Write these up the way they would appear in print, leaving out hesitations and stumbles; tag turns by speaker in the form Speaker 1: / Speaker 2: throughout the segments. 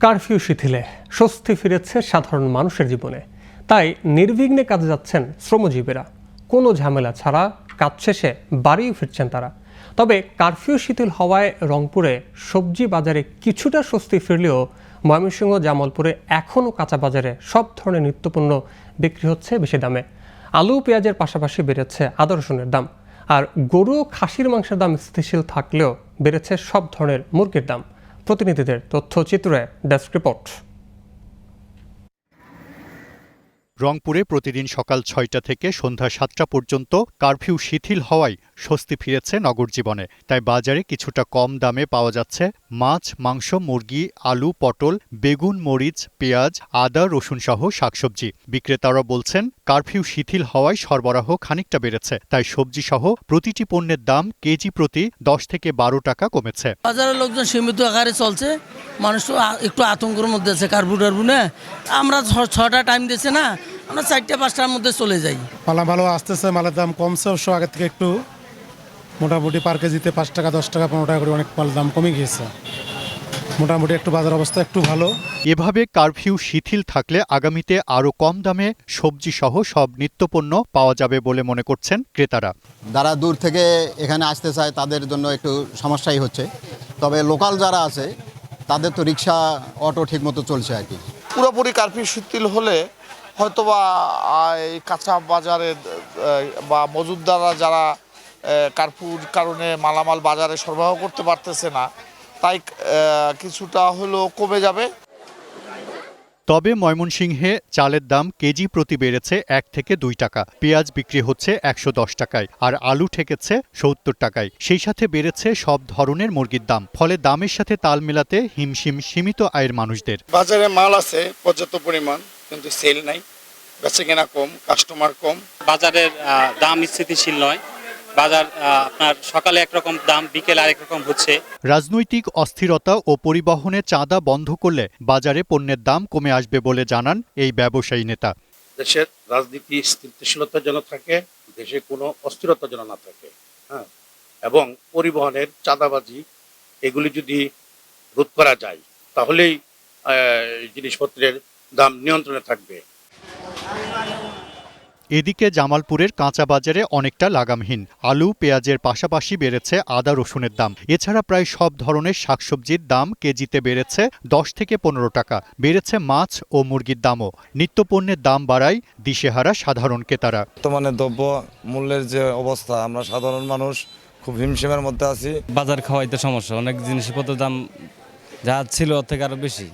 Speaker 1: Curfew শিথিলে স্বস্তি ফিরেছে সাধারণ মানুষের জীবনে। তাই নির্বিঘ্নে কাজে যাচ্ছেন শ্রমজীবীরা। কোনো ঝামেলা ছাড়া কাজ শেষে বাড়িও ফিরছেন তারা। তবে কারফিউ শিথিল হওয়ায় রংপুরে সবজি বাজারে কিছুটা স্বস্তি ফিরলেও ময়মনসিংহ জামালপুরে এখনও কাঁচা বাজারে সব ধরনের নিত্যপণ্য বিক্রি হচ্ছে বেশি দামে। আলু পেঁয়াজের পাশাপাশি বেড়েছে আদা রসুনের দাম। আর গরু ও খাসির মাংসের দাম স্থিতিশীল থাকলেও বেড়েছে সব ধরনের মুরগির দাম। প্রতিনিধিদের তথ্যচিত্রে ডেস্ক রিপোর্ট।
Speaker 2: রংপুরে প্রতিদিন সকাল ৬টা থেকে সন্ধ্যা ৭টা পর্যন্ত কারফিউ শিথিল হওয়ায় স্বস্তি ফিরেছে নগর জীবনে। তাই বাজারে কিছুটা কম দামে পাওয়া যাচ্ছে মাছ, মাংস, মুরগি, আলু, পটল, বেগুন, মরিচ, পেঁয়াজ, আদা, রসুন সহ শাকসবজি। বিক্রেতারা বলছেন কারফিউ শিথিল হওয়ায় সরবরাহ খানিকটা বেড়েছে, তাই সবজি সহ প্রতিটি পণ্যের দাম কেজি প্রতি ১০ থেকে ১২ টাকা কমেছে।
Speaker 3: বাজারের লোকজন সীমিত আকারে চলছে, মানুষ তো একটু আতঙ্কের মধ্যে আছে। কার্বু না, আমরা ৬টা টাইম দিয়েছে না, আমরা ৪টা ৫টার মধ্যে চলে যাই।
Speaker 4: পালা ভালো আসতেছে, মালের দাম কমছে অবশ্য আগের থেকে একটু। মোটামুটি পার কেজিতে ৫ টাকা 10 টাকা 15 টাকা করে অনেক মালের দাম কমে গিয়েছে। মোটামুটি একটু বাজার অবস্থা একটু ভালো।
Speaker 2: এভাবে কারফিউ শিথিল থাকলে আগামীতে আরও কম দামে সবজি সহ সব নিত্যপণ্য পাওয়া যাবে বলে মনে করছেন ক্রেতারা।
Speaker 5: যারা দূর থেকে এখানে আসতে চায় তাদের জন্য একটু সমস্যাই হচ্ছে, তবে লোকাল যারা আছে তাদের তো রিক্সা অটো ঠিকমতো চলছে আর কি।
Speaker 6: পুরোপুরি কারফিউ শিথিল হলে হয়তোবা এই কাঁচা বাজারে বা মজুতদাররা যারা কারফিউর কারণে মালামাল বাজারে সরবরাহ করতে পারতেছে না, তাই কিছুটা হলেও কমে যাবে।
Speaker 2: তবে ময়মনসিংহে চালের দাম কেজি প্রতি বেড়েছে ১ থেকে ২ টাকা। পেঁয়াজ বিক্রি হচ্ছে ১১০ টাকায়, আর আলু ঠেকেছে ৭০ টাকায়। সেই সাথে বেড়েছে সব ধরনের মুরগির দাম। ফলে দামের সাথে তাল মেলাতে হিমশিম সীমিত আয়ের মানুষদের।
Speaker 7: বাজারে মাল আছে পর্যাপ্ত পরিমাণ, কিন্তু সেল নাই, বেচাকেনা কম, কাস্টমার কম।
Speaker 8: বাজারের দাম স্থিতিশীল নয়। বাজার আপনার সকালে একরকম দাম, বিকেলে আরেক রকম হচ্ছে।
Speaker 2: রাজনৈতিক অস্থিরতা ও পরিবহনে চাঁদা বন্ধ করলে বাজারে পণ্যের দাম কমে আসবে বলে জানান এই ব্যবসায়ী নেতা।
Speaker 7: দেশের রাজনীতি স্থিতিশীলতা যেন থাকে, দেশে কোনো অস্থিরতা যেন না থাকে, হ্যাঁ, এবং পরিবহনের চাঁদাবাজি এগুলি যদি রোধ করা যায় তাহলেই জিনিসপত্রের দাম নিয়ন্ত্রণে থাকবে।
Speaker 2: এদিকে জামালপুরের কাঁচা বাজারে অনেকটা লাগামহীন। আলু পেঁয়াজের পাশাপাশি বেড়েছে আদা রসুনের দাম। এছাড়া প্রায় সব ধরনের শাকসবজির দাম কেজিতে বেড়েছে ১০ থেকে ১৫ টাকা। বেড়েছে মাছ ও মুরগির দামও। নিত্যপণ্যের দাম বাড়ায় দিশেহারা সাধারণ ক্রেতারা।
Speaker 9: বর্তমানে দ্রব্য মূল্যের যে অবস্থা, আমরা সাধারণ মানুষ খুব হিমশিমের মধ্যে আছি।
Speaker 10: বাজার খাওয়াইতে সমস্যা, অনেক জিনিসপত্রের দাম যা ছিল ওর থেকে আরো বেশি।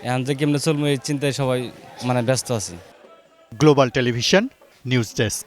Speaker 10: এখন যে কেমনে চলবো এই চিন্তায় সবাই ব্যস্ত আছি।
Speaker 2: Global television news desk.